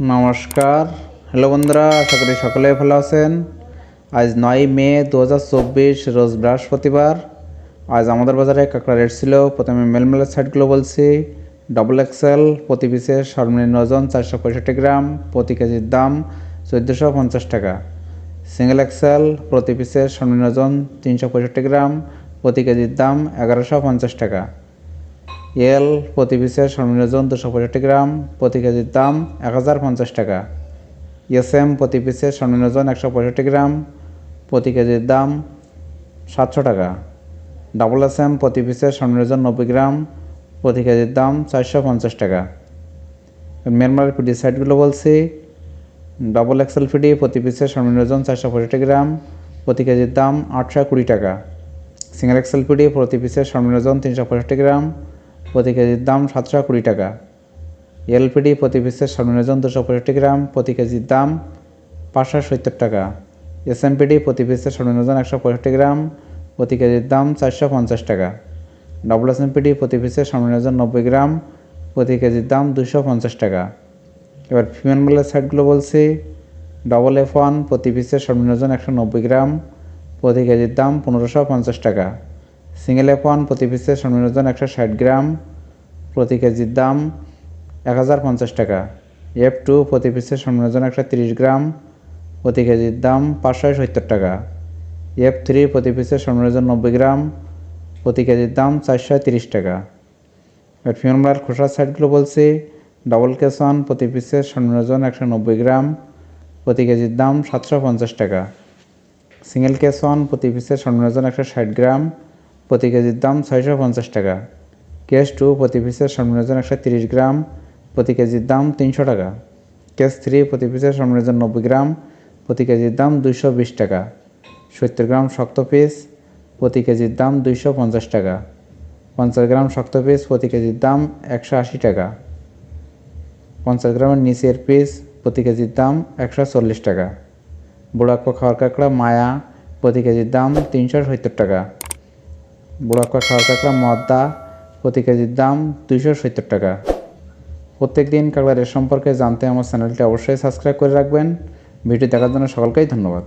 নমস্কার, হ্যালো বন্ধুরা, আশা করি সকলে ভালো আছেন। আজ 9 মে 2024 রোজ বৃহস্পতিবার। আজ আমাদের বাজারে কাঁকড়া রেট ছিল। প্রথমে মেলমেলের সাইডগুলো বলছি। ডবল এক্সেল প্রতি পিসের সর্বনিম্ন ওজন 465 গ্রাম, প্রতি কেজির দাম 1450 টাকা। সিঙ্গেল এক্সেল প্রতি পিসের সর্বনিম্ন ওজন 365 গ্রাম, প্রতি কেজির দাম 1150 টাকা। এল প্রতি পিসের সর্বনিম্ন ওজন 265 গ্রাম, প্রতি কেজির দাম 1050 টাকা। এসএম প্রতি পিসের সর্বনিম্ন ওজন 165 গ্রাম, প্রতি কেজির দাম 700 টাকা। ডাবল এসএম প্রতি পিসের সর্বনিম্ন ওজন 90 গ্রাম, প্রতি কেজির দাম 450 টাকা। মিয়ানমারের পিডি সাইডগুলো বলছি। ডবল এক্সেল পিডি প্রতি পিসের সর্বনিম্ন ওজন 465 গ্রাম, প্রতি কেজির দাম 820 টাকা। সিঙ্গেল এক্সেল পিডি প্রতি পিসের সর্বনিম্ন ওজন 365 গ্রাম, প্রতি কেজির দাম 720 টাকা। এলপিডি প্রতি পিসের সর্বনিম্ন ওজন 265 গ্রাম, প্রতি কেজির দাম 570 টাকা। এসএমপিডি প্রতি পিসের সর্বনিম্ন ওজন 165 গ্রাম, প্রতি কেজির দাম 450 টাকা। ডবল এসএমপিডি প্রতি পিসের সর্বনিম্ন ওজন 90 গ্রাম, প্রতি কেজির দাম 250 টাকা। এবার ফিমেল মেলের সাইডগুলো বলছি। ডবল F1 প্রতি পিসের সর্বনিম্ন ওজন 190 গ্রাম, প্রতি কেজির দাম 1550 টাকা। সিঙ্গেল F1 প্রতি পিসের সর্বনিম্ন ওজন 160 গ্রাম, প্রতি কেজির দাম 1050 টাকা। F2 প্রতি পিসের সর্বনিম্ন ওজন 130 গ্রাম, প্রতি কেজির দাম 570 টাকা। F3 প্রতি পিসের সর্বনিম্ন ওজন 90 গ্রাম, প্রতি কেজির দাম 430 টাকা। এবার ফিমেল মেলার খোসার সাইডগুলো বলছি। ডবল K1 প্রতি পিসের সর্বনিম্ন ওজন 190 গ্রাম, প্রতি কেজির দাম 750 টাকা। সিঙ্গেল K1 প্রতি পিসের সর্বনিম্ন ওজন 160 গ্রাম, প্রতি কেজির দাম 650 টাকা। কেস 2 প্রতি পিসের সর্বনিম্ন ওজন 130 গ্রাম, প্রতি কেজির দাম 300 টাকা। কেস 3 প্রতি পিসের সর্বনিম্ন ওজন 90 গ্রাম, প্রতি কেজির দাম 220 টাকা। 70 গ্রাম শক্ত পিস, প্রতি কেজির দাম 250 টাকা। 50 গ্রাম শক্ত পিস, প্রতি কেজির দাম 180 টাকা। 50 গ্রামের নিচের পিস, প্রতি কেজির দাম 140 টাকা। বুড়াক্ক খাওয়ার কাঁকড়া মায়া, প্রতি কেজির দাম 370 টাকা। বুড়াক্ক খাওয়ার কাঁকড়া মদ্দা, প্রতি কেজির দাম 270 টাকা। প্রত্যেক দিন কাঁকড়া রেট সম্পর্কে জানতে আমার চ্যানেলটি অবশ্যই সাবস্ক্রাইব করে রাখবেন। ভিডিও দেখার জন্য সকলকেই ধন্যবাদ।